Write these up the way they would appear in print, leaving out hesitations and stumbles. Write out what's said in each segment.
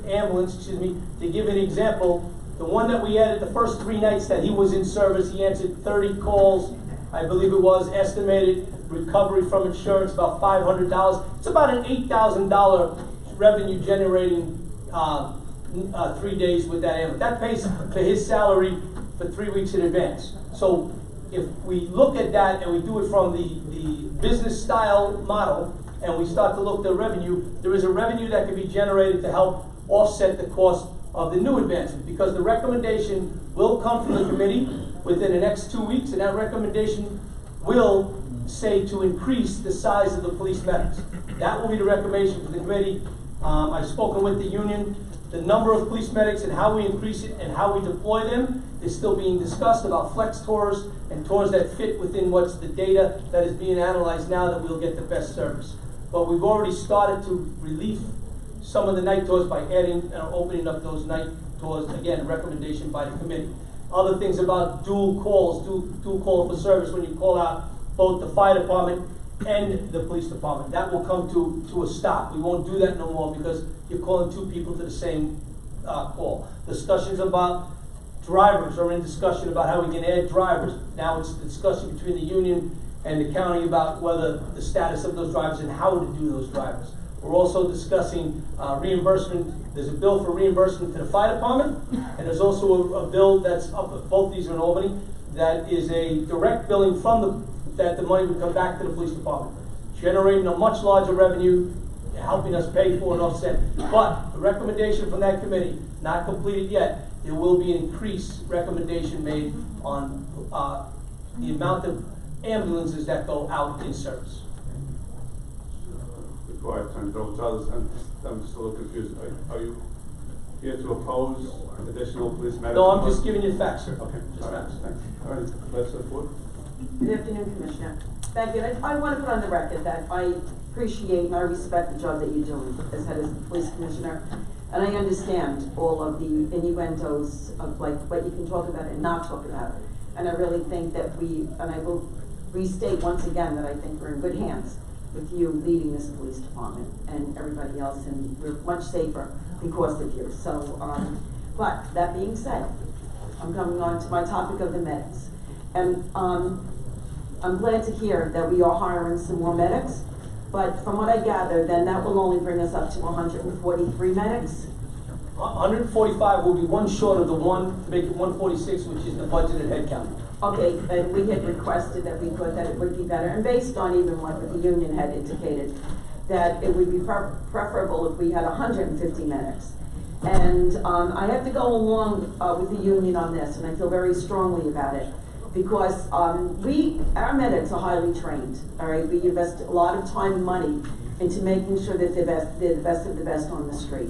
ambulance, excuse me, to give an example, the one that we added the first 3 nights that he was in service, he answered 30 calls, I believe it was, estimated recovery from insurance about $500. It's about an $8,000 revenue generating 3 days with that ambulance. That pays for his salary for 3 weeks in advance. So if we look at that and we do it from the business style model and we start to look at the revenue, there is a revenue that can be generated to help offset the cost of the new advancement, because the recommendation will come from the committee within the next 2 weeks, and that recommendation will say to increase the size of the police medics. That will be the recommendation for the committee. I've spoken with the union. The number of police medics and how we increase it and how we deploy them is still being discussed about flex tours and tours that fit within what's the data that is being analyzed now that we'll get the best service. But we've already started to relieve some of the night tours by adding and opening up those night tours, again, recommendation by the committee. Other things about dual calls, dual call for service when you call out both the fire department and the police department. That will come to a stop. We won't do that no more because you're calling 2 people to the same call. Discussions about drivers are in discussion about how we can add drivers. Now it's the discussion between the union and the county about whether the status of those drivers and how to do those drivers. We're also discussing reimbursement. There's a bill for reimbursement to the fire department, and there's also a bill that's up, both these are in Albany, that is a direct billing from that the money would come back to the police department, generating a much larger revenue, helping us pay for and offset. But the recommendation from that committee, not completed yet, there will be an increased recommendation made on the amount of ambulances that go out in service. Before I turn it over to others, I'm just a little confused. Are you here to oppose additional police medics? No, I'm just giving you facts, sir. Okay. Just facts. Thanks. All right, let's support. Good afternoon, Commissioner. Thank you. I want to put on the record that I appreciate and I respect the job that you're doing as head of the police commissioner. And I understand all of the innuendos of like what you can talk about and not talk about. And I really think that and I will restate once again that I think we're in good hands with you leading this police department and everybody else, and we're much safer because of you. So, but that being said, I'm coming on to my topic of the medics. And I'm glad to hear that we are hiring some more medics, but from what I gather, then that will only bring us up to 143 medics. 145 will be one short of the one to make it 146, which is the budgeted head count. Okay, and we had requested that we thought that it would be better, and based on even what the union had indicated, that it would be preferable if we had 150 medics. And I have to go along with the union on this, and I feel very strongly about it, because our medics are highly trained, all right? We invest a lot of time and money into making sure that they're the best of the best on the street.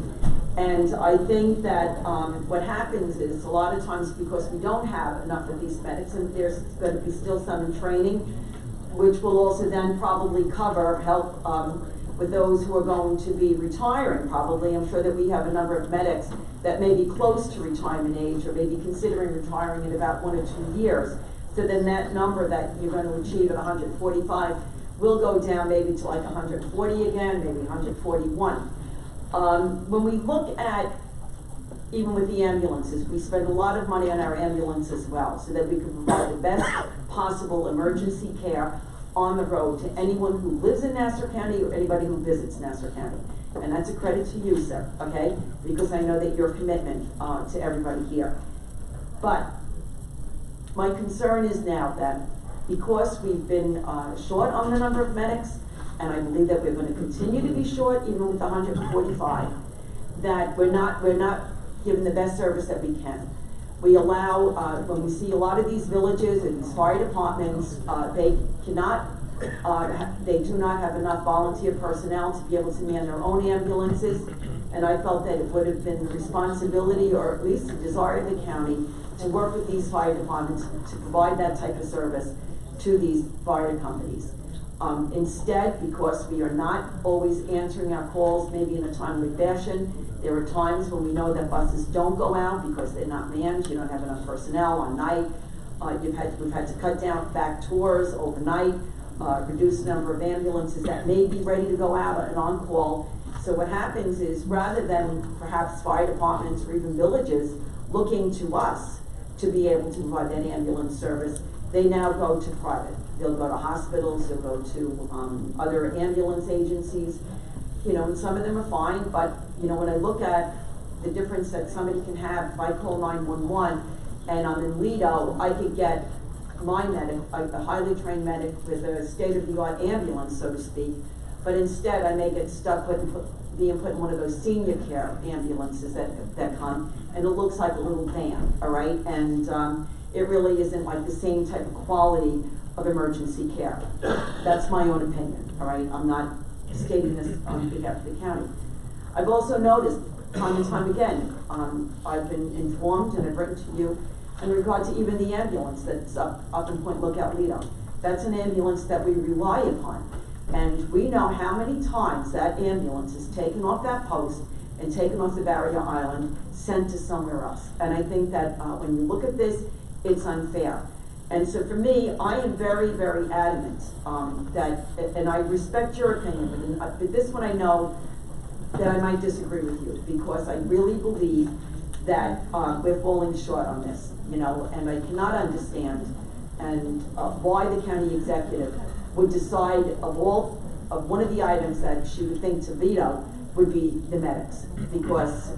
And I think that what happens is a lot of times because we don't have enough of these medics, and there's going to be still some in training, which will also then probably help with those who are going to be retiring probably. I'm sure that we have a number of medics that may be close to retirement age or maybe considering retiring in about 1 or 2 years. So then that number that you're going to achieve at 145 will go down maybe to like 140 again, maybe 141. When we look at, even with the ambulances, we spend a lot of money on our ambulance as well, so that we can provide the best possible emergency care on the road to anyone who lives in Nassau County or anybody who visits Nassau County. And that's a credit to you, sir, okay? Because I know that your commitment to everybody here. But my concern is now that because we've been short on the number of medics, and I believe that we're going to continue to be short even with 145, that we're not giving the best service that we can. We allow, when we see a lot of these villages and these fire departments, they do not have enough volunteer personnel to be able to man their own ambulances, and I felt that it would have been the responsibility, or at least the desire of the county, to work with these fire departments to provide that type of service to these fire companies. Instead, because we are not always answering our calls maybe in a timely fashion, there are times when we know that buses don't go out because they're not manned, you don't have enough personnel on night, we've had to cut down back tours overnight, reduce the number of ambulances that may be ready to go out and on call, So what happens is, rather than perhaps fire departments or even villages looking to us to be able to provide that ambulance service, they now go to private. They'll go to hospitals, they'll go to other ambulance agencies, you know, and some of them are fine, but, you know, when I look at the difference that somebody can have, if I call 911 and I'm in Lido, I could get my medic, a highly trained medic with a state-of-the-art ambulance, so to speak, but instead I may get stuck being put in one of those senior care ambulances that come, and it looks like a little van, all right? And it really isn't like the same type of quality of emergency care. That's my own opinion, all right? I'm not stating this on behalf of the county. I've also noticed time and time again, I've been informed and I've written to you in regard to even the ambulance that's up in Point Lookout, Lido. That's an ambulance that we rely upon. And we know how many times that ambulance is taken off that post and taken off the barrier island, sent to somewhere else. And I think that when you look at this, it's unfair. And so for me, I am very, very adamant that, and I respect your opinion, but this one I know that I might disagree with you, because I really believe that we're falling short on this, you know, and I cannot understand and why the county executive would decide of one of the items that she would think to veto would be the medics, because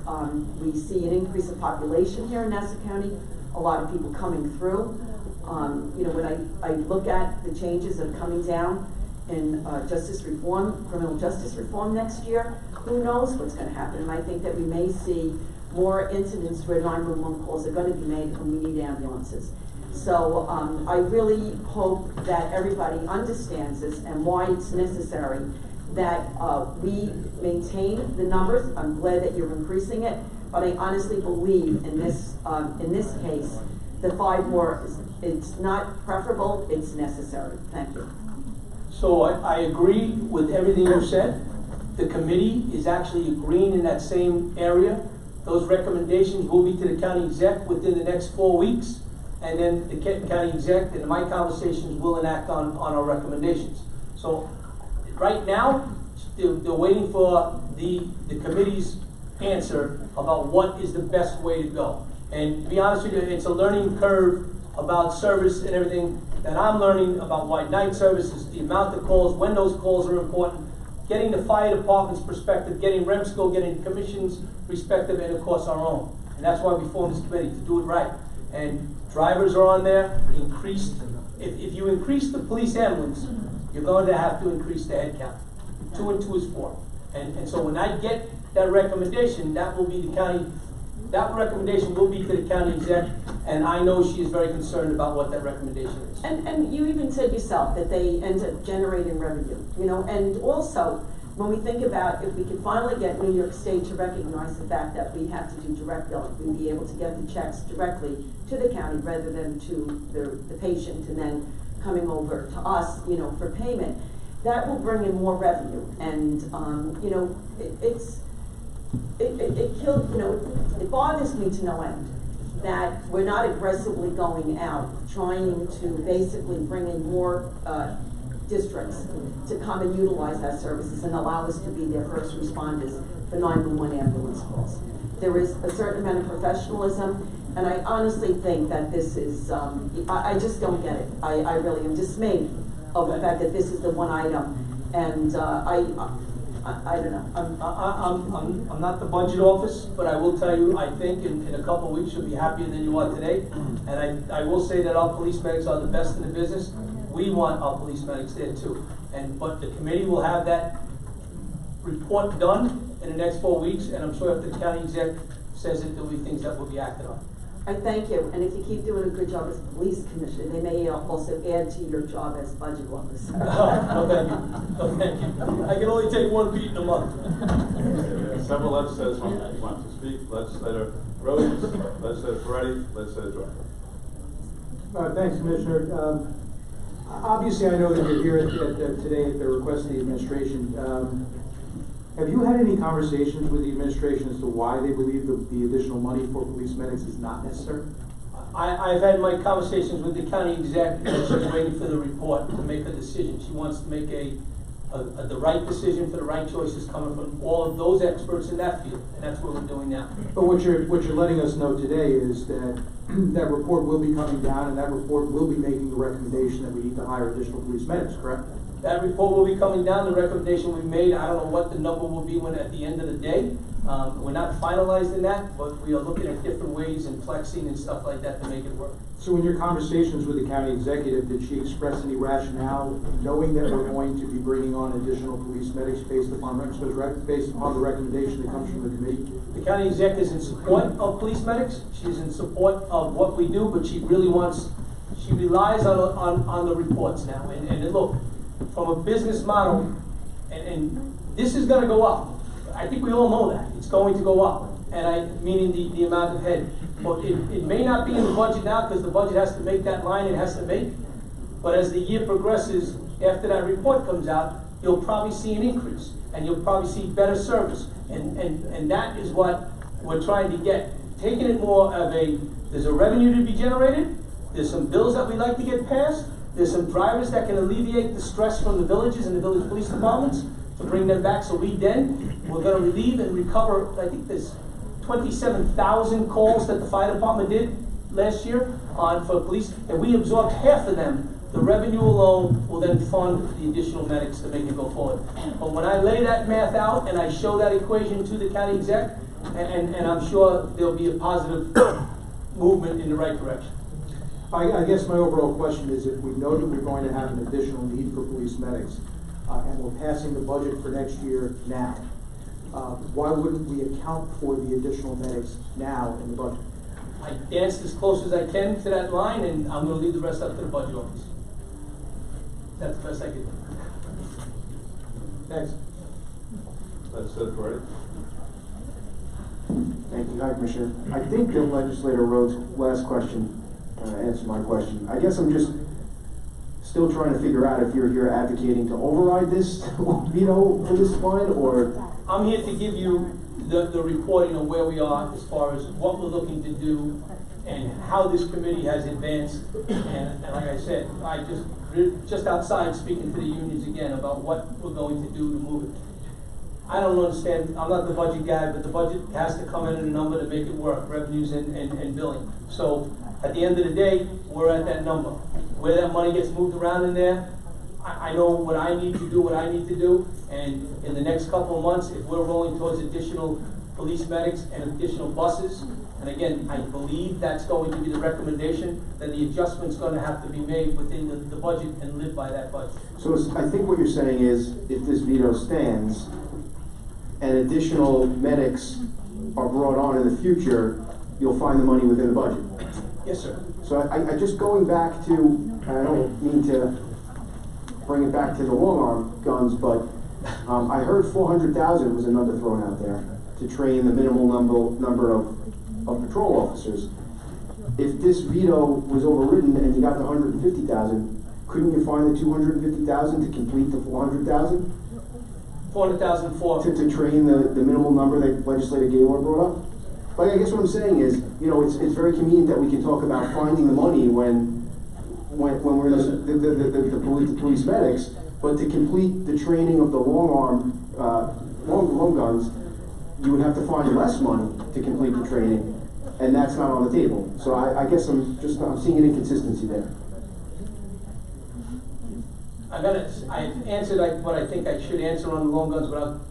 we see an increase of population here in Nassau County, a lot of people coming through. You know, when I look at the changes that are coming down in justice reform, criminal justice reform next year, who knows what's going to happen? And I think that we may see more incidents where 911 calls are going to be made and we need ambulances. So I really hope that everybody understands this and why it's necessary that we maintain the numbers. I'm glad that you're increasing it, but I honestly believe in this case, the 5 more, it's not preferable, it's necessary. Thank you. So I agree with everything you said. The committee is actually agreeing in that same area. Those recommendations will be to the county exec within the next 4 weeks. And then the county exec and my conversations will enact on our recommendations. So right now, they're waiting for the committee's answer about what is the best way to go. And to be honest with you, it's a learning curve about service and everything that I'm learning about why night services, the amount of calls, when those calls are important, getting the fire department's perspective, getting REMSCO, getting the commission's perspective, and of course our own. And that's why we formed this committee, to do it right. And drivers are on there, increased. If you increase the police ambulance, you're going to have to increase the head count. 2 and 2 is 4. And so when I get that recommendation, that will be the county, that recommendation will be to the county exec, and I know she is very concerned about what that recommendation is. And you even said yourself that they end up generating revenue, you know, and also when we think about if we could finally get New York State to recognize the fact that we have to do direct billing, we'd be able to get the checks directly to the county rather than to the patient and then coming over to us, you know, for payment. That will bring in more revenue, and you know, it kills, you know, it bothers me to no end that we're not aggressively going out trying to basically bring in more districts to come and utilize our services and allow us to be their first responders for 911 ambulance calls. There is a certain amount of professionalism, and I honestly think that this is, I just don't get it. I really am dismayed of the fact that this is the one item, and I don't know. I'm not the budget office, but I will tell you, I think in a couple of weeks you'll be happier than you are today. And I will say that our police medics are the best in the business. We want our police medics there too. But the committee will have that report done in the next 4 weeks, and I'm sure if the county exec says it, there'll be things that will be acted on. I thank you, and if you keep doing a good job as police commissioner, they may also add to your job as budget officer. No, thank you. No, thank you. I can only take 1 beat in a month. Several legislators want to speak. Legislator Rhodes, Legislator Ferretti, Legislator Joy. Thanks, Commissioner. Obviously, I know that you're here today at the request of the administration. Have you had any conversations with the administration as to why they believe the additional money for police medics is not necessary? I've had my conversations with the county exec, and she's waiting for the report to make a decision. She wants to make a the right decision for the right choices coming from all of those experts in that field, and that's what we're doing now. But what you're letting us know today is that that report will be coming down, and that report will be making the recommendation that we need to hire additional police medics, correct? That report will be coming down, the recommendation we made, I don't know what the number will be when at the end of the day. We're not finalized in that, but we are looking at different ways and flexing and stuff like that to make it work. So in your conversations with the county executive, did she express any rationale, knowing that we're going to be bringing on additional police medics based upon the recommendation that comes from the committee? The county exec is in support of police medics, she's in support of what we do, but she relies on the reports now. And look, from a business model, and this is gonna go up. I think we all know that, it's going to go up, meaning the amount of head. But it may not be in the budget now, because the budget has to make that line it has to make. But as the year progresses, after that report comes out, you'll probably see an increase, and you'll probably see better service. And that is what we're trying to get. Taking it more of there's a revenue to be generated, there's some bills that we like to get passed, there's some drivers that can alleviate the stress from the villages and the village police departments to bring them back. So we're gonna relieve and recover, I think there's 27,000 calls that the fire department did last year for police, and we absorbed half of them. The revenue alone will then fund the additional medics to make it go forward. But when I lay that math out and I show that equation to the county exec, and I'm sure there'll be a positive movement in the right direction. I guess my overall question is, if we know that we're going to have an additional need for police medics, and we're passing the budget for next year now, why wouldn't we account for the additional medics now in the budget? I danced as close as I can to that line, and I'm gonna leave the rest up to the budget office. That's the best I can do. Thanks. That's it, right? Thank you. Hi, Commissioner. I think that Legislator Rhodes' last question answered my question. I guess I'm just still trying to figure out if you're here advocating to override this veto for this line, or... I'm here to give you the reporting of where we are as far as what we're looking to do and how this committee has advanced. And like I said, I just outside speaking to the unions again about what we're going to do to move it. I don't understand, I'm not the budget guy, but the budget has to come in at a number to make it work, revenues and billing. So at the end of the day, we're at that number. Where that money gets moved around in there, I know what I need to do, and in the next couple of months, if we're rolling towards additional police medics and additional buses, and again, I believe that's going to be the recommendation, then the adjustment's gonna have to be made within the budget and live by that budget. So I think what you're saying is, if this veto stands, and additional medics are brought on in the future, you'll find the money within the budget. Yes, sir. So I just going back to, and I don't mean to bring it back to the long arm guns, but I heard 400,000 was a number thrown out there to train the minimal number of patrol officers. If this veto was overridden and you got the 150,000, couldn't you find the 250,000 to complete the 400,000? 400,000 for To train the minimal number that Legislator Gaylord brought up? Like, I guess what I'm saying is, you know, it's very convenient that we can talk about finding the money when we're the police medics, but to complete the training of the long guns, you would have to find less money to complete the training, and that's not on the table. So I guess I'm seeing an inconsistency there. I answered what I think I should answer on the long guns without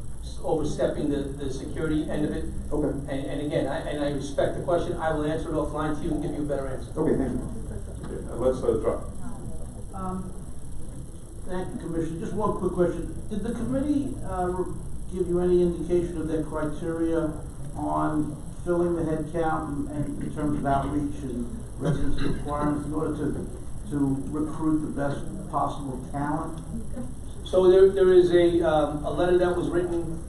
overstepping the security end of it. Okay. And again, I respect the question. I will answer it offline to you and give you a better answer. Okay, thank you. Okay, let's drop. Thank you, Commissioner. Just one quick question. Did the committee give you any indication of their criteria on filling the head count and in terms of outreach and residency requirements in order to recruit the best possible talent? So there is a letter that was written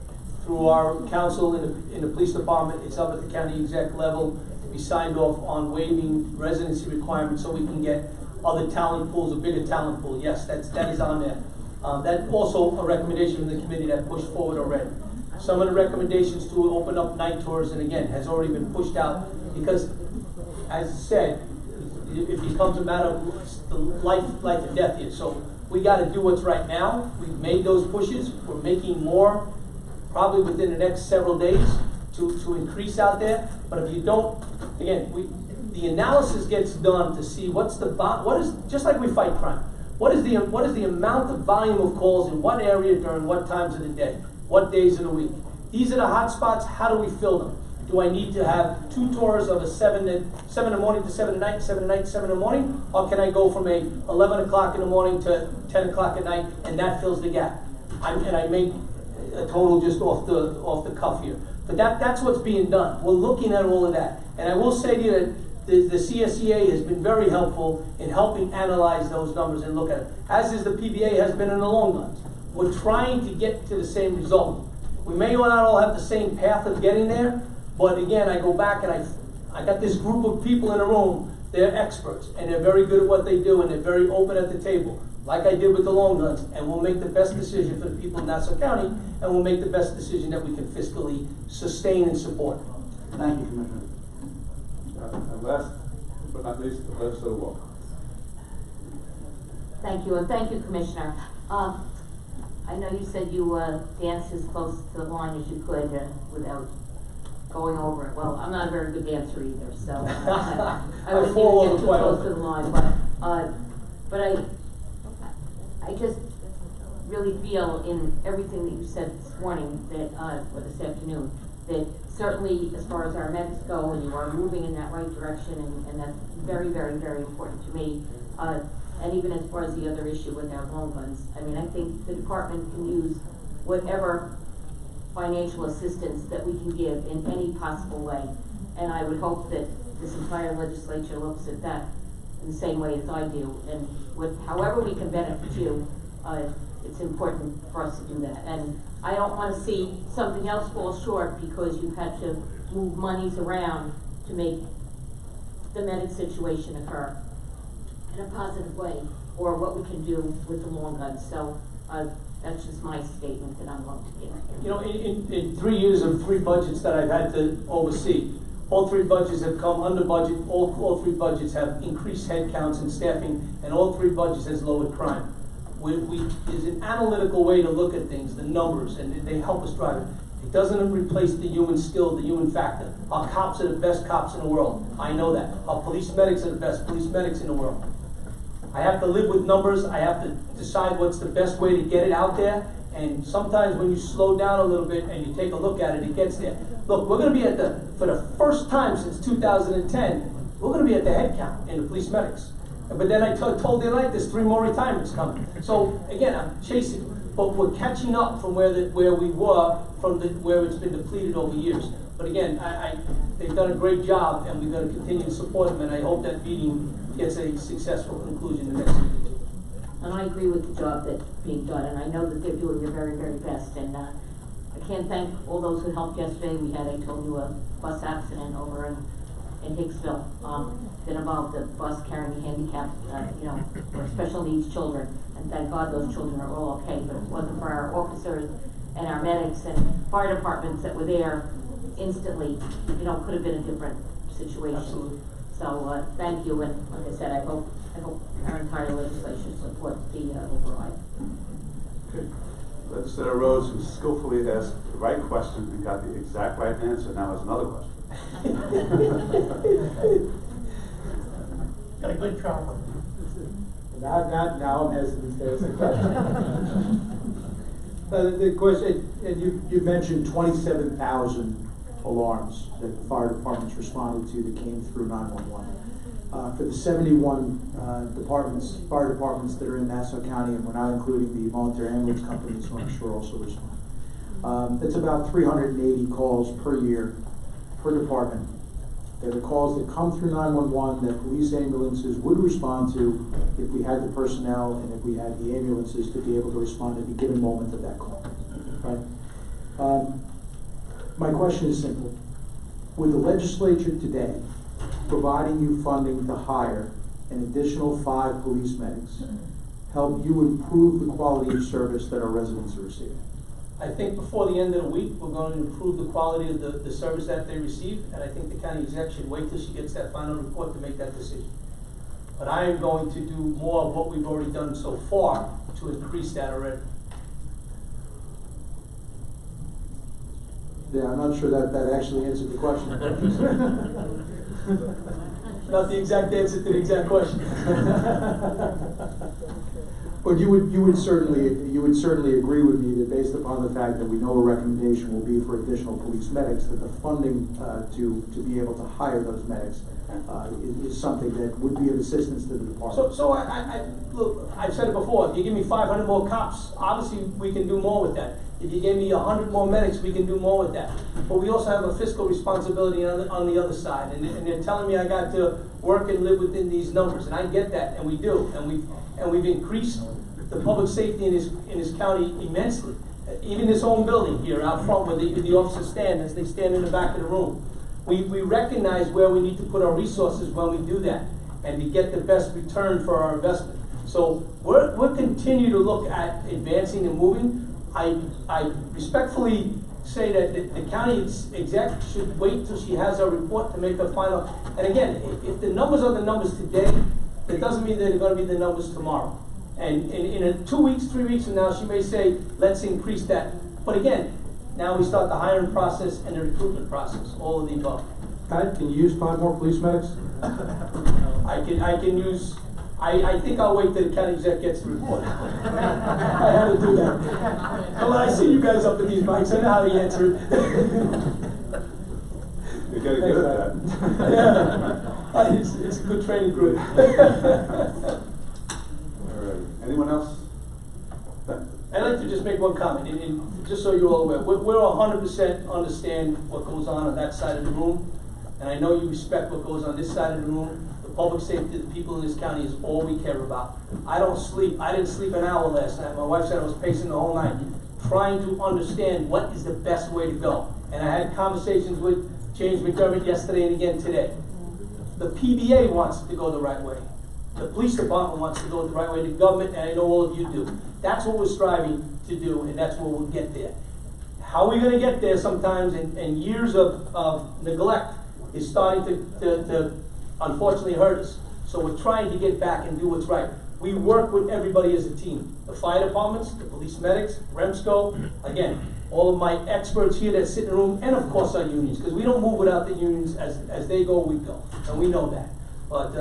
through our council in the police department. It's up at the county exec level to be signed off on waiving residency requirements so we can get other talent pools, a bigger talent pool. Yes, that is on there. That's also a recommendation from the committee that pushed forward already. Some of the recommendations to open up night tours, and again, has already been pushed out because, as I said, it becomes a matter of life and death here. So we gotta do what's right now. We've made those pushes, we're making more, probably within the next several days, to increase out there. But if you don't, again, the analysis gets done to see what is, just like we fight crime, what is the amount of volume of calls in what area during what times of the day, what days of the week. These are the hot spots, how do we fill them? Do I need to have 2 tours of a 7 in the morning to 7 at night, 7 at night, 7 in the morning? Or can I go from a 11 o'clock in the morning to 10 o'clock at night, and that fills the gap? And I make a total just off the cuff here. But that's what's being done. We're looking at all of that. And I will say to you that the CSEA has been very helpful in helping analyze those numbers and look at it, as is the PBA has been in the long run. We're trying to get to the same result. We may not all have the same path of getting there, but again, I go back and I got this group of people in a room, they're experts, and they're very good at what they do, and they're very open at the table, like I did with the long guns, and we'll make the best decision for the people of Nassau County, and we'll make the best decision that we can fiscally sustain and support. Thank you, Commissioner. And last but not least, Legislator Walker. Thank you, and thank you, Commissioner. I know you said you danced as close to the line as you could without going over it. Well, I'm not a very good dancer either, so I wouldn't fall even over get too quite close often. to the line. But I just really feel in everything that you said this morning that, or this afternoon, that certainly as far as our medics go, and you are moving in that right direction, and that's very, very, very important to me. And even as far as the other issue with our long guns, I mean, I think the department can use whatever financial assistance that we can give in any possible way. And I would hope that this entire legislature looks at that in the same way as I do. And however we can benefit you, it's important for us to do that. And I don't want to see something else fall short because you've had to move monies around to make the medic situation occur in a positive way, or what we can do with the long guns. So that's just my statement that I'm going to give. You know, in 3 years of 3 budgets that I've had to oversee, all 3 budgets have come under budget, all 3 budgets have increased headcounts and staffing, and all 3 budgets has lowered crime. There's an analytical way to look at things, the numbers, and they help us drive it. It doesn't replace the human skill, the human factor. Our cops are the best cops in the world. I know that. Our police medics are the best police medics in the world. I have to live with numbers. I have to decide what's the best way to get it out there. And sometimes when you slow down a little bit and you take a look at it, it gets there. Look, we're going to be for the first time since 2010, we're going to be at the head count in the police medics. But then I told the other night there's 3 more retirements coming. So again, I'm chasing, but we're catching up from where we were from where it's been depleted over years. But again, they've done a great job, and we've got to continue to support them. And I hope that meeting gets a successful conclusion the next week. And I agree with the job that's being done, and I know that they're doing their very, very best. And I can't thank all those who helped yesterday. We had, I told you, a bus accident over in Hicksville that involved a bus carrying handicapped, or special needs children. And thank God those children are all okay. But if it wasn't for our officers and our medics and fire departments that were there instantly, could have been a different situation. Absolutely. So thank you, and like I said, I hope our entire legislation supports the override. Okay. Legislator Rose, who skillfully asked the right question and got the exact right answer, now has another question. Got a good trauma. Now I'm hesitant to ask the question. The question, and you mentioned 27,000 alarms that the fire departments responded to that came through 911. For the 71 fire departments that are in Nassau County, and we're not including the volunteer ambulance companies, who I'm sure also respond. It's about 380 calls per year per department. They're the calls that come through 911 that police ambulances would respond to if we had the personnel and if we had the ambulances to be able to respond at a given moment of that call. Right? My question is simple. Would the legislature today, providing you funding to hire an additional 5 police medics, help you improve the quality of service that our residents are receiving? I think before the end of the week, we're going to improve the quality of the service that they receive, and I think the county exec should wait till she gets that final report to make that decision. But I am going to do more of what we've already done so far to increase that already. Yeah, I'm not sure that actually answered the question. Not the exact answer to the exact question. But you would certainly agree with me that based upon the fact that we know a recommendation will be for additional police medics, that the funding to be able to hire those medics is something that would be of assistance to the department. So look, I've said it before, if you give me 500 more cops, obviously we can do more with that. If you gave me 100 more medics, we can do more with that. But we also have a fiscal responsibility on the other side, and they're telling me I got to work and live within these numbers, and I get that, and we do, and we've increased the public safety in this county immensely. Even this own building here out front where the officers stand, as they stand in the back of the room. We recognize where we need to put our resources when we do that, and to get the best return for our investment. So we'll continue to look at advancing and moving. I respectfully say that the county exec should wait till she has her report to make her final. And again, if the numbers are the numbers today, that doesn't mean they're going to be the numbers tomorrow. And in 2 weeks, 3 weeks from now, she may say, let's increase that. But again, now we start the hiring process and the recruitment process, all of the above. Pat, can you use 5 more police medics? I can use, I think I'll wait till the county exec gets the report. I have to do that. Well, I see you guys up at these mics, I know how to answer it. You're getting good at that. Yeah, it's a good training group. All right. Anyone else? I'd like to just make one comment, and just so you're all aware, we're 100% understand what goes on that side of the room, and I know you respect what goes on this side of the room. The public safety of the people in this county is all we care about. I don't sleep. I didn't sleep an hour last night. My wife said I was pacing the whole night, trying to understand what is the best way to go. And I had conversations with James McDermott yesterday and again today. The PBA wants to go the right way. The police department wants to go the right way, the government, and I know all of you do. That's what we're striving to do, and that's where we'll get there. How are we going to get there sometimes, and years of neglect is starting to unfortunately hurt us. So we're trying to get back and do what's right. We work with everybody as a team. The fire departments, the police medics, REMSCO, again, all of my experts here that sit in the room, and of course our unions, because we don't move without the unions. As they go, we go, and we know that. But,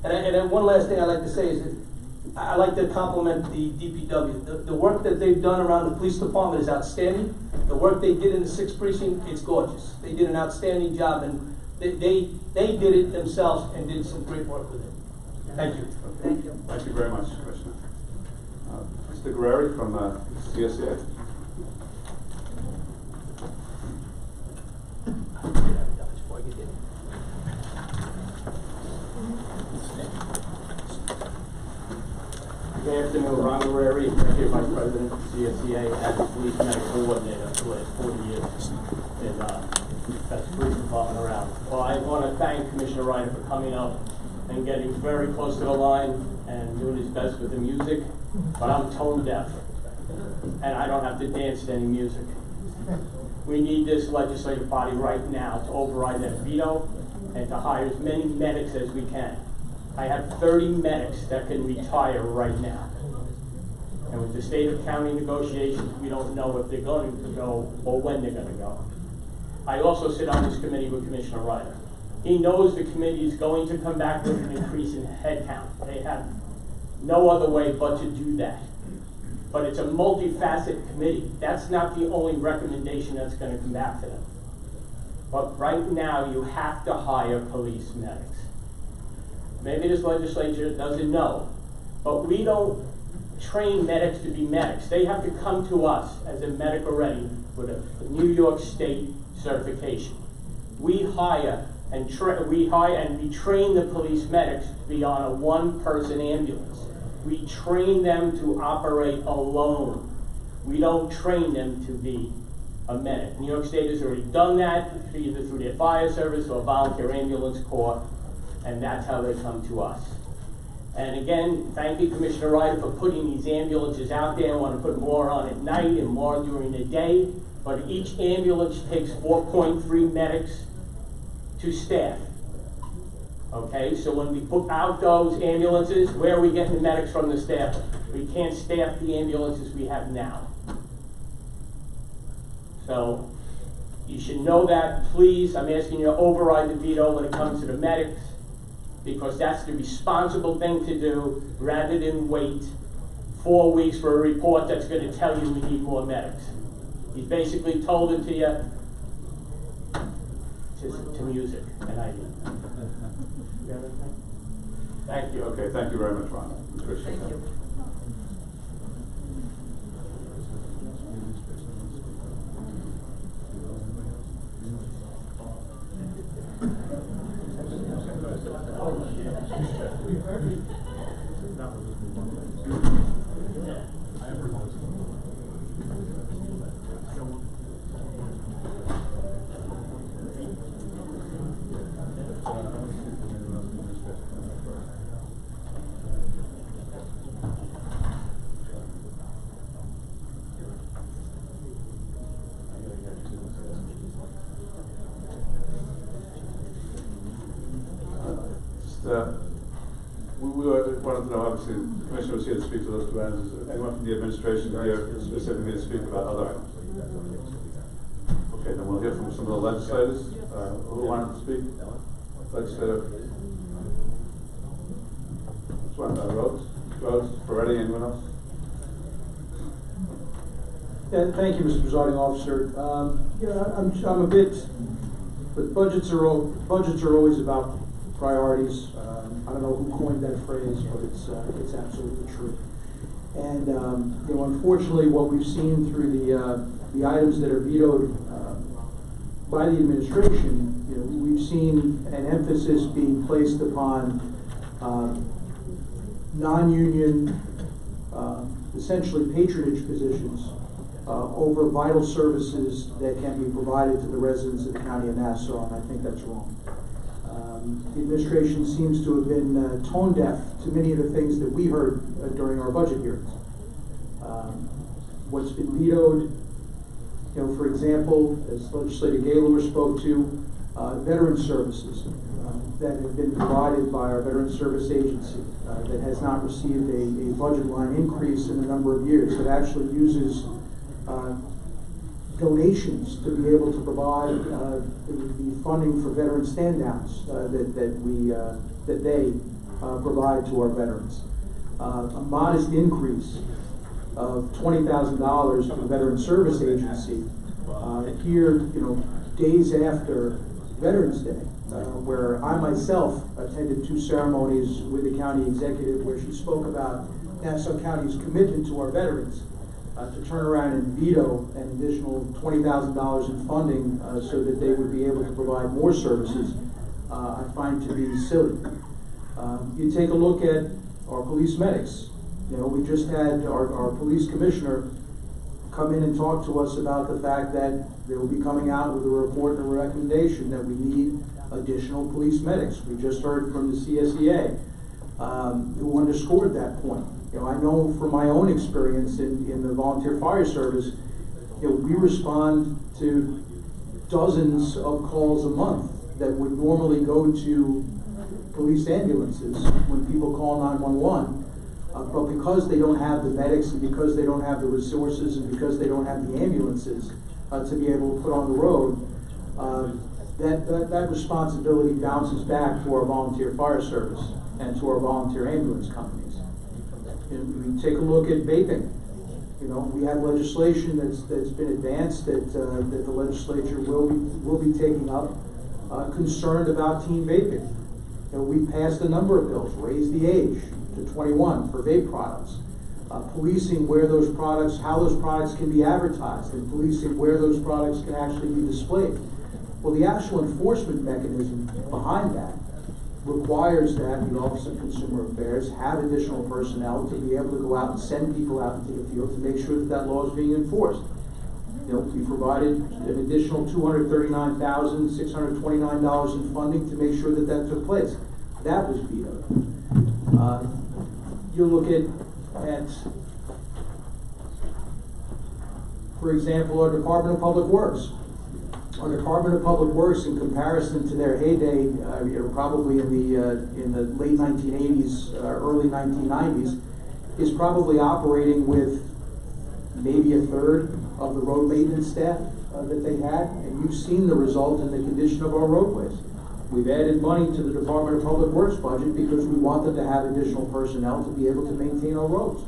and one last thing I'd like to say is that I like to compliment the DPW. The work that they've done around the police department is outstanding. The work they did in the 6th precinct, it's gorgeous. They did an outstanding job, and they did it themselves and did some great work with it. Thank you. Thank you. Thank you very much, Commissioner. Mr. Guerreri from CSA. Good afternoon, Ron Guerreri, Executive Vice President of CSCA and Police Medical Coordinator for the last 40 years in best police department around. Well, I want to thank Commissioner Ryder for coming up and getting very close to the line and doing his best with the music, but I'm tone deaf, and I don't have to dance to any music. We need this legislative body right now to override that veto and to hire as many medics as we can. I have 30 medics that can retire right now. And with the state of county negotiations, we don't know if they're going to go or when they're going to go. I also sit on this committee with Commissioner Ryder. He knows the committee is going to come back with an increase in headcount. They have no other way but to do that. But it's a multifaceted committee. That's not the only recommendation that's going to come back to them. But right now, you have to hire police medics. Maybe this legislature doesn't know, but we don't train medics to be medics. They have to come to us as a medic already with a New York State certification. We hire and we train the police medics to be on a one-person ambulance. We train them to operate alone. We don't train them to be a medic. New York State has already done that, either through their fire service or volunteer ambulance corps, and that's how they come to us. And again, thank you, Commissioner Ryder, for putting these ambulances out there. I want to put more on at night and more during the day, but each ambulance takes 4.3 medics to staff. Okay, so when we put out those ambulances, where are we getting the medics from the staff? We can't staff the ambulances we have now. So, you should know that. Please, I'm asking you to override the veto when it comes to the medics, because that's the responsible thing to do, rather than wait 4 weeks for a report that's going to tell you we need more medics. He basically told it to you to music, and I didn't. You have anything? Thank you. Okay, thank you very much, Ron. Appreciate Thank that. you. Wanted to know, obviously, the Commissioner was here to speak to those two items. Is anyone from the administration here specifically to speak about other items? Okay, then we'll hear from some of the legislators. Who wanted to speak? Legislator? Which one? Rhodes? Ferretti? Anyone else? Yeah, thank you, Mr. Presiding Officer. I'm a bit, but budgets are always about priorities. I don't know who coined that phrase, but it's absolutely true. And unfortunately, what we've seen through the items that are vetoed by the administration, we've seen an emphasis being placed upon non-union, essentially patronage positions over vital services that can be provided to the residents of the County of Nassau, and I think that's wrong. The administration seems to have been tone deaf to many of the things that we heard during our budget hearings. What's been vetoed, for example, as Legislator Gaylor spoke to, veteran services that have been provided by our Veteran Service Agency that has not received a budget line increase in a number of years. It actually uses donations to be able to provide the funding for veteran stand-downs that they provide to our veterans. A modest increase of $20,000 to the Veteran Service Agency here, days after Veterans Day, where I myself attended 2 ceremonies with the county executive where she spoke about Nassau County's commitment to our veterans. To turn around and veto an additional $20,000 in funding so that they would be able to provide more services, I find to be silly. You take a look at our police medics. We just had our police commissioner come in and talk to us about the fact that they will be coming out with a report and a recommendation that we need additional police medics. We just heard from the CSEA who underscored that point. I know from my own experience in the volunteer fire service, we respond to dozens of calls a month that would normally go to police ambulances when people call 911. But because they don't have the medics and because they don't have the resources and because they don't have the ambulances to be able to put on the road, that responsibility bounces back to our volunteer fire service and to our volunteer ambulance companies. And we take a look at vaping. We have legislation that's been advanced that the legislature will be taking up, concerned about teen vaping. We passed a number of bills, raise the age to 21 for vape products, policing where those products, how those products can be advertised, and policing where those products can actually be displayed. Well, the actual enforcement mechanism behind that requires that the Office of Consumer Affairs have additional personnel to be able to go out and send people out into the field to make sure that law is being enforced. We provided an additional $239,629 in funding to make sure that took place. That was vetoed. You look at, for example, our Department of Public Works. our Department of Public Works, in comparison to their heyday, probably in the late 1980s, early 1990s, is probably operating with maybe a third of the road maintenance staff that they had, and you've seen the result in the condition of our roadways. We've added money to the Department of Public Works budget because we want them to have additional personnel to be able to maintain our roads.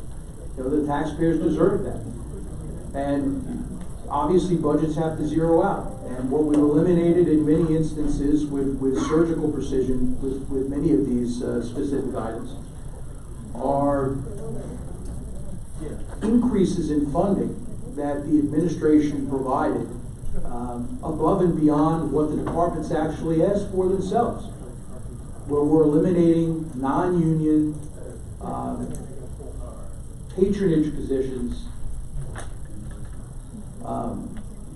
You know, the taxpayers deserve that. And obviously budgets have to zero out. And what we've eliminated in many instances with surgical precision with many of these specific items are increases in funding that the administration provided above and beyond what the departments actually asked for themselves, where we're eliminating non-union patronage positions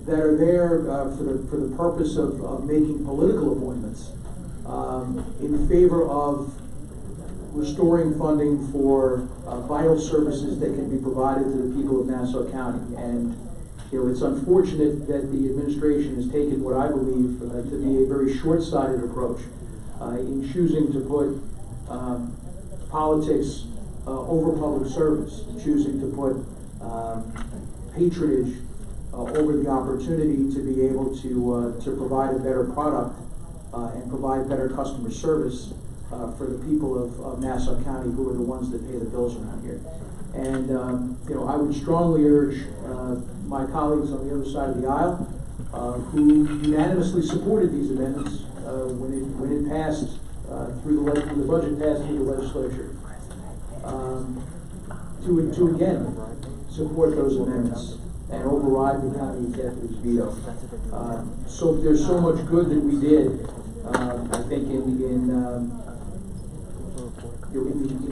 that are there for the purpose of making political appointments in favor of restoring funding for vital services that can be provided to the people of Nassau County. And you know, it's unfortunate that the administration has taken what I believe to be a very short-sighted approach in choosing to put politics over public service, choosing to put patronage over the opportunity to be able to provide a better product and provide better customer service for the people of Nassau County, who are the ones that pay the bills around here. And you know, I would strongly urge my colleagues on the other side of the aisle, who unanimously supported these amendments when it passed when the budget passed through the legislature, to again support those amendments and override the county executive's veto. So there's so much good that we did. I think in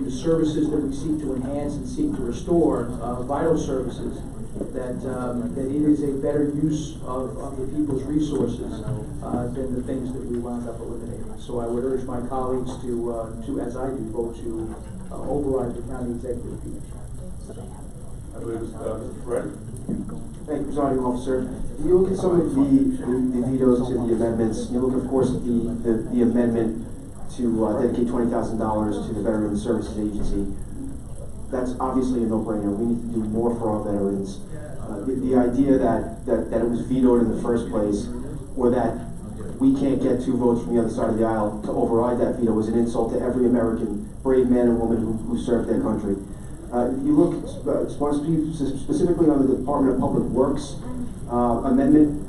the services that we seek to enhance and seek to restore, vital services, that it is a better use of the people's resources than the things that we wound up eliminating. So I would urge my colleagues to as I do, vote to override the county executive veto. I believe it's Fred. Thank you, Presiding Officer. You look at some of the vetoes to the amendments. You look, of course, at the amendment to dedicate $20,000 to the Veterans Services Agency. That's obviously a no-brainer. We need to do more for our veterans. The idea that it was vetoed in the first place, or that we can't get 2 votes from the other side of the aisle to override that veto, was an insult to every American brave man and woman who served their country. You look specifically on the Department of Public Works amendment.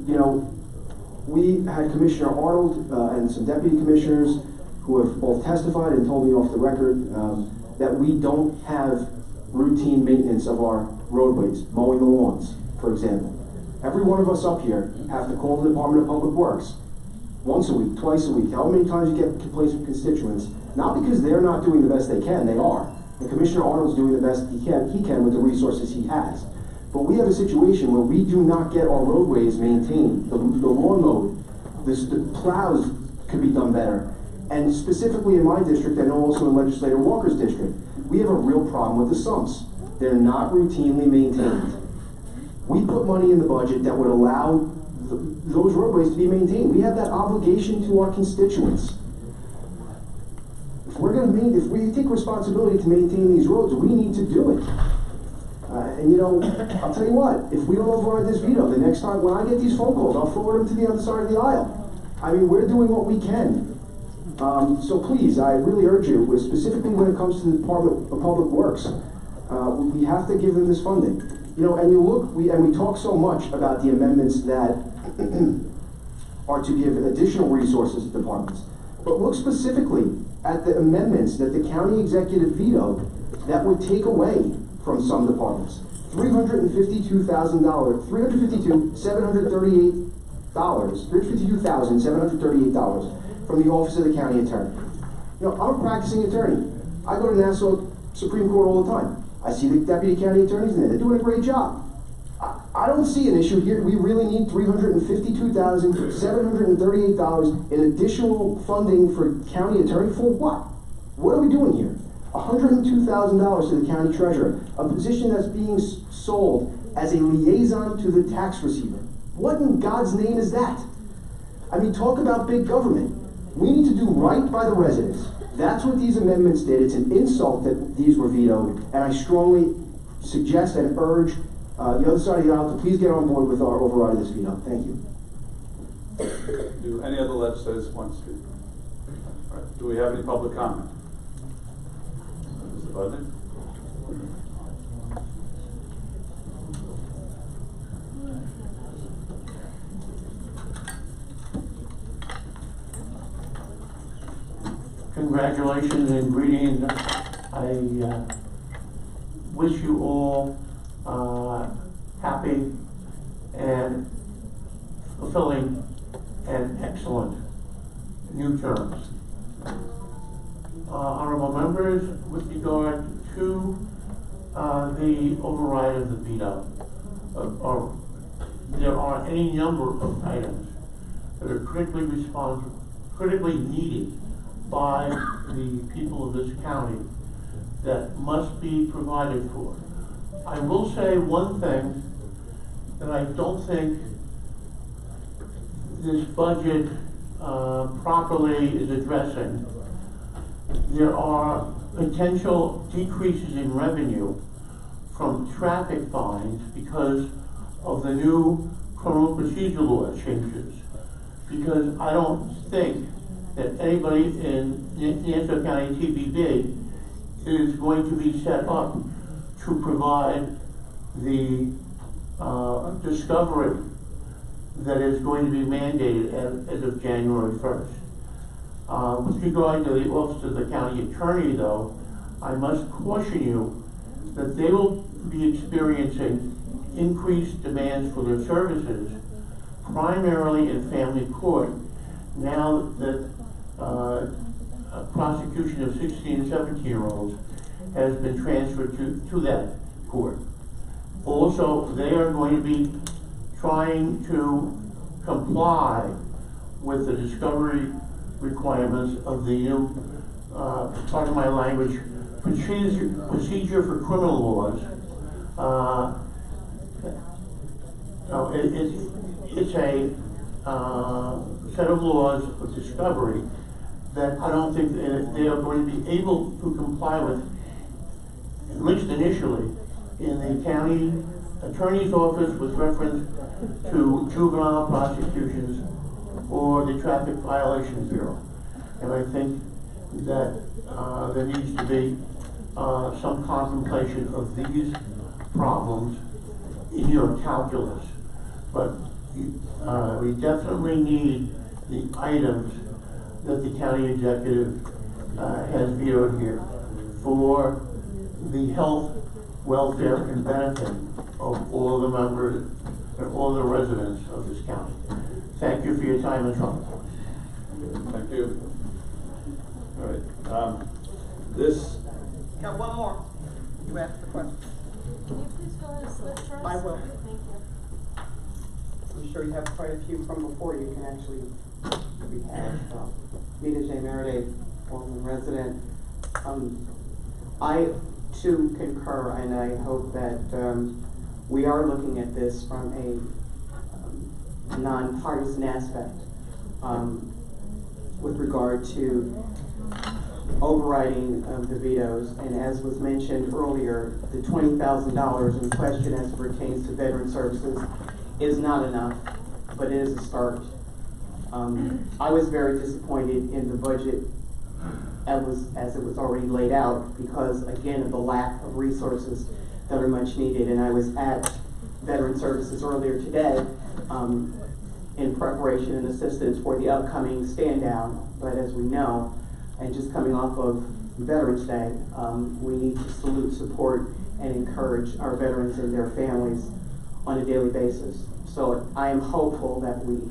You know, we had Commissioner Arnold and some deputy commissioners who have both testified and told me off the record that we don't have routine maintenance of our roadways, mowing the lawns, for example. Every one of us up here have to call the Department of Public Works once a week, twice a week, however many times you get complaints from constituents, not because they're not doing the best they can, they are. And Commissioner Arnold's doing the best he can with the resources he has. But we have a situation where we do not get our roadways maintained. The lawn mowed, the plows could be done better. And specifically in my district, and also in Legislator Walker's district, we have a real problem with the sumps. They're not routinely maintained. We put money in the budget that would allow those roadways to be maintained. We have that obligation to our constituents. If we take responsibility to maintain these roads, we need to do it. And you know, I'll tell you what, if we don't override this veto, the next time when I get these phone calls, I'll forward them to the other side of the aisle. I mean, we're doing what we can. So please, I really urge you, specifically when it comes to the Department of Public Works, we have to give them this funding. You know, and we talk so much about the amendments that are to give additional resources to departments. But look specifically at the amendments that the county executive vetoed that would take away from some departments. $352,738 from the Office of the County Attorney. You know, I'm a practicing attorney. I go to Nassau Supreme Court all the time. I see the deputy county attorneys in there. They're doing a great job. I don't see an issue here. We really need $352,738 in additional funding for county attorney for what? What are we doing here? $102,000 to the county treasurer, a position that's being sold as a liaison to the tax receiver. What in God's name is that? I mean, talk about big government. We need to do right by the residents. That's what these amendments did. It's an insult that these were vetoed, and I strongly suggest and urge the other side of the aisle to please get on board with our override of this veto. Thank you. Do any other legislators want to speak? All right. Do we have any public comment? Mr. Budnick? Congratulations and greetings. I wish you all happy and fulfilling and excellent new terms. Honorable members, with regard to the override of the veto, there are any number of items that are critically needed by the people of this county that must be provided for. I will say one thing that I don't think this budget properly is addressing. There are potential decreases in revenue from traffic fines because of the new criminal procedure law changes. Because I don't think that anybody in Nassau County TVB is going to be set up to provide the discovery that is going to be mandated as of January 1st. With regard to the Office of the County Attorney, though, I must caution you that they will be experiencing increased demands for their services, primarily in family court, now that a prosecution of 16 and 17-year-olds has been transferred to that court. Also, they are going to be trying to comply with the discovery requirements of the new, pardon my language, procedure for criminal laws. It's a set of laws of discovery that I don't think they are going to be able to comply with, at least initially, in the county attorney's office with reference to juvenile prosecutions or the traffic violations bureau. And I think that there needs to be some contemplation of these problems in your calculus. But we definitely need the items that the county executive has vetoed here for the health, welfare, and benefit of all the members and all the residents of this county. Thank you for your time and trouble. Thank you. All right. This. Got one more. You asked the question. Can you please fill in a slip for us? I will. Thank you. I'm sure you have quite a few from before you can actually rehash. Nita J. Meredith, Walden resident. I too concur, and I hope that we are looking at this from a nonpartisan aspect with regard to overriding of the vetoes. And as was mentioned earlier, the $20,000 in question as it pertains to veteran services is not enough, but it is a start. I was very disappointed in the budget as it was already laid out because, again, of the lack of resources that are much needed. And I was at Veteran Services earlier today in preparation and assistance for the upcoming stand down. But as we know, and just coming off of Veterans Day, we need to salute, support, and encourage our veterans and their families on a daily basis. So I am hopeful that we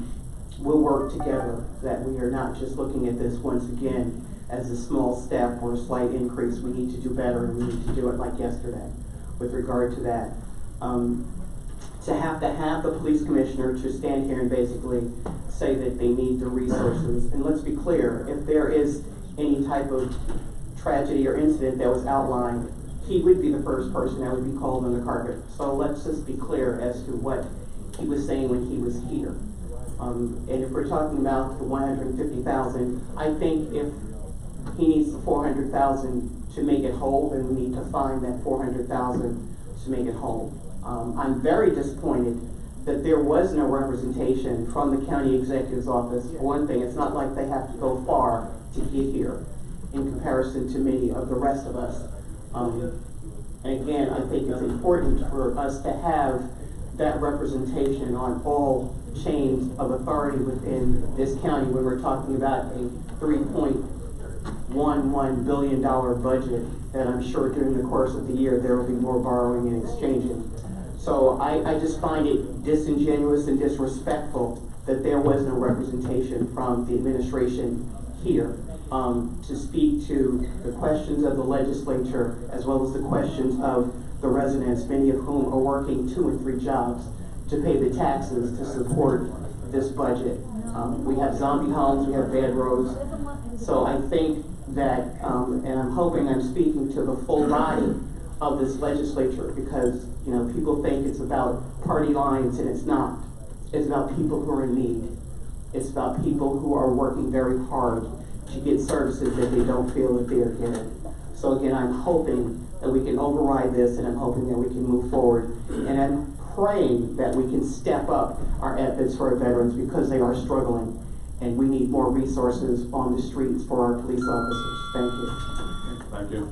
will work together, that we are not just looking at this once again as a small step or a slight increase. We need to do better, and we need to do it like yesterday with regard to that. To have the police commissioner to stand here and basically say that they need the resources, and let's be clear, if there is any type of tragedy or incident that was outlined, he would be the first person that would be called on the carpet. So let's just be clear as to what he was saying when he was here. And if we're talking about the 150,000, I think if he needs the 400,000 to make it whole, then we need to find that 400,000 to make it whole. I'm very disappointed that there was no representation from the county executive's office. For one thing, it's not like they have to go far to get here in comparison to many of the rest of us. And again, I think it's important for us to have that representation on all chains of authority within this county when we're talking about a $3.11 billion budget that I'm sure during the course of the year there will be more borrowing and exchanging. So I just find it disingenuous and disrespectful that there was no representation from the administration here to speak to the questions of the legislature as well as the questions of the residents, many of whom are working 2 and 3 jobs to pay the taxes to support this budget. We have zombie homes, we have bad roads. So I think that, and I'm hoping I'm speaking to the full body of this legislature, because people think it's about party lines, and it's not. It's about people who are in need. It's about people who are working very hard to get services that they don't feel that they are getting. So again, I'm hoping that we can override this, and I'm hoping that we can move forward. And I'm praying that we can step up our efforts for our veterans, because they are struggling, and we need more resources on the streets for our police officers. Thank you. Thank you.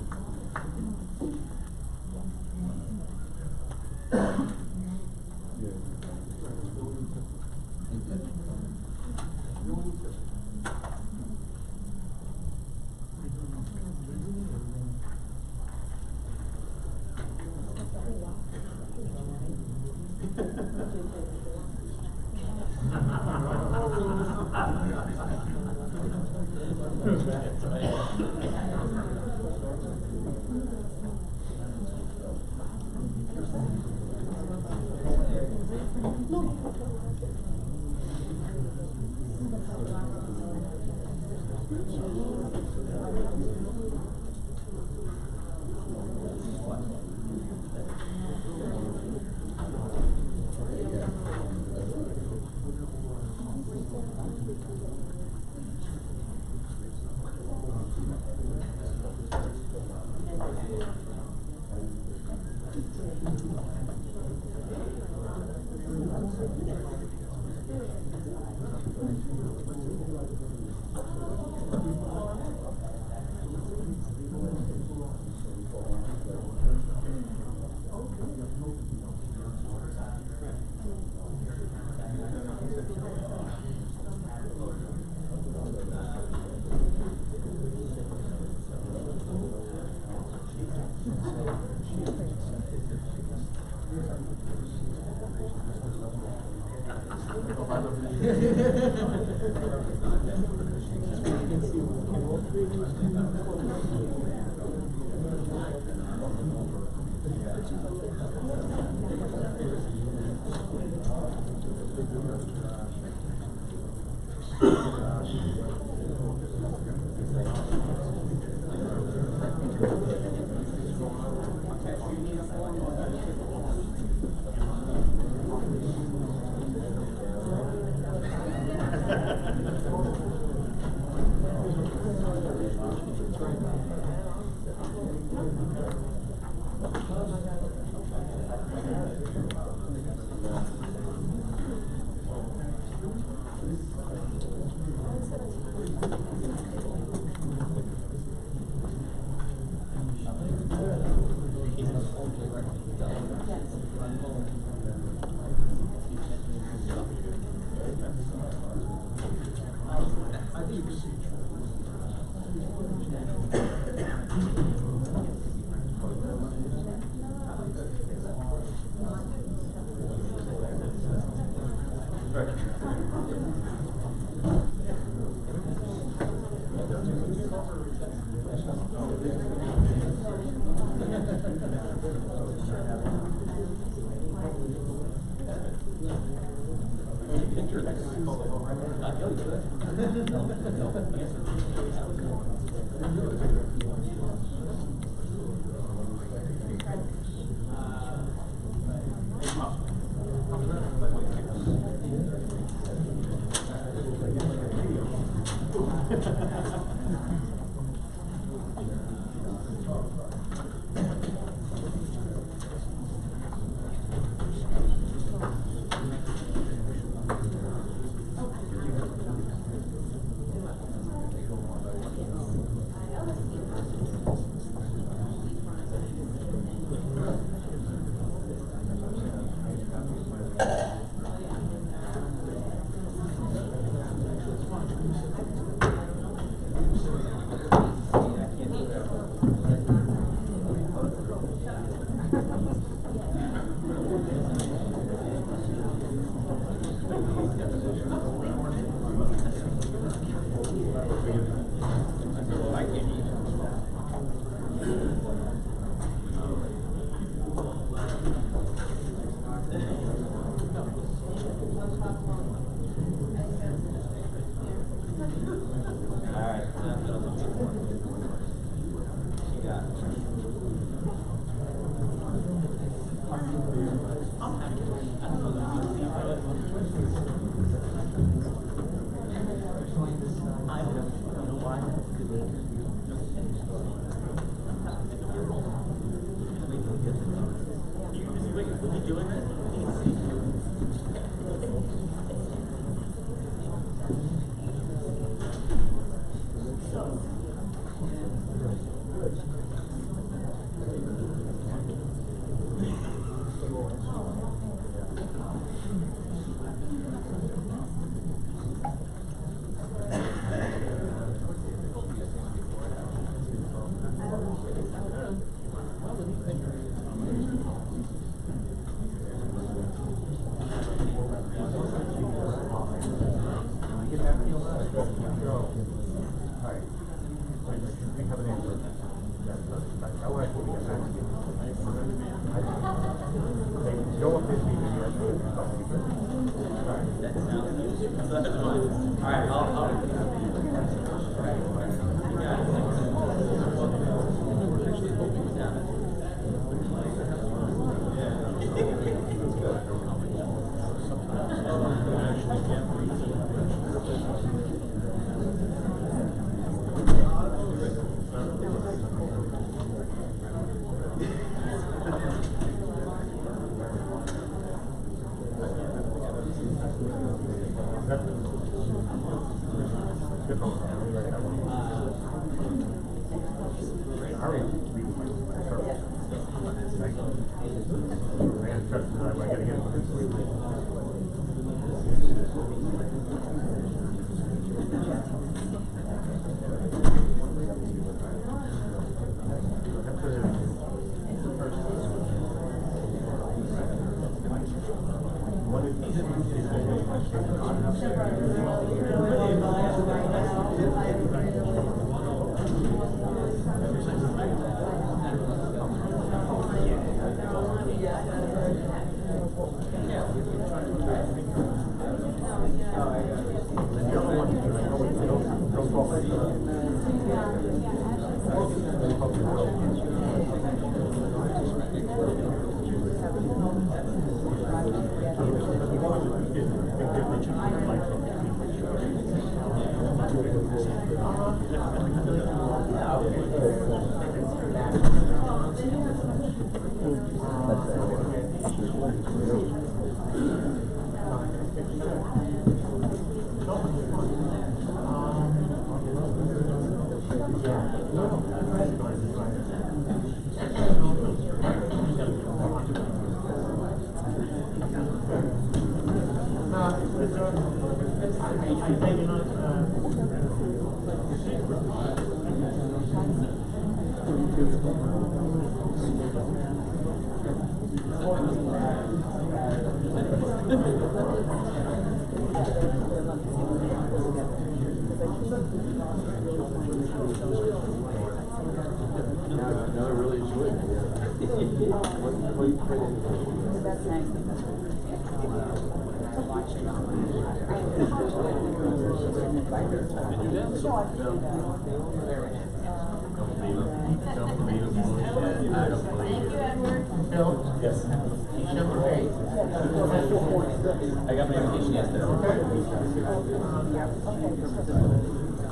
I got my invitation yesterday.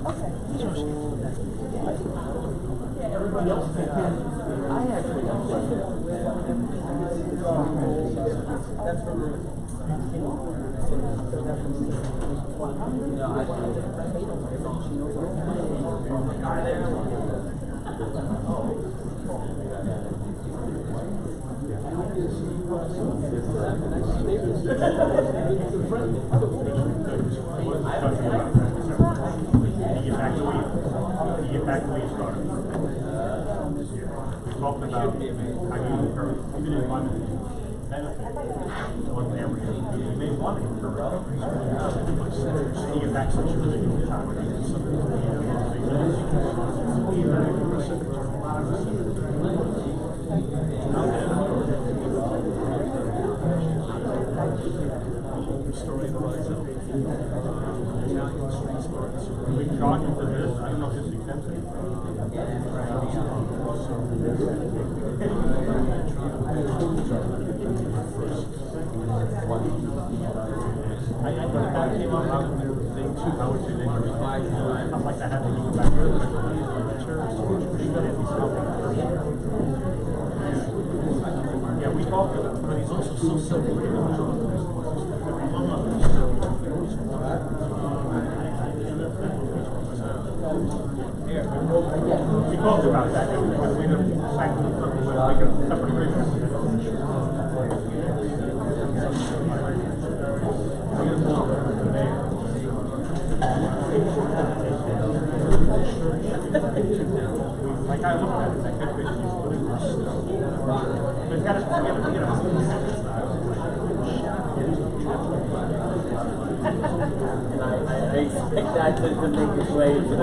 Everybody else can. I actually have a question. That's from Get back to where you started. We talked about how you encourage, even in one benefit, one area, you may want to encourage. You get back to what you really do. We can talk into this. I don't know if this is sensitive. I thought that came up out of the thing too. I would say they were I'd like to have them go back to yeah, we talked about it, but he's also so simple. We talked about that. We didn't like a separate agreement. Like I looked at it, that could be but it's got to I expect that to make its way into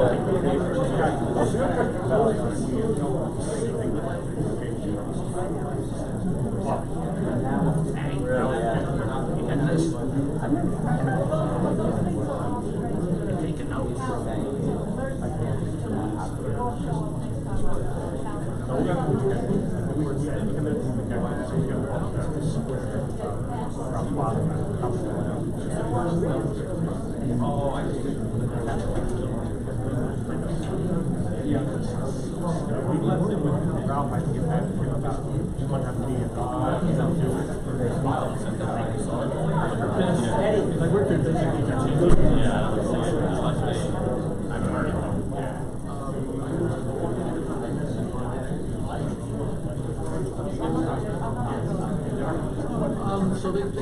so they can be.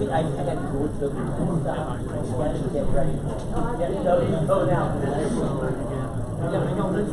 I had to go to the Spanish to get ready. Yeah, no, now. Yeah, I know, let's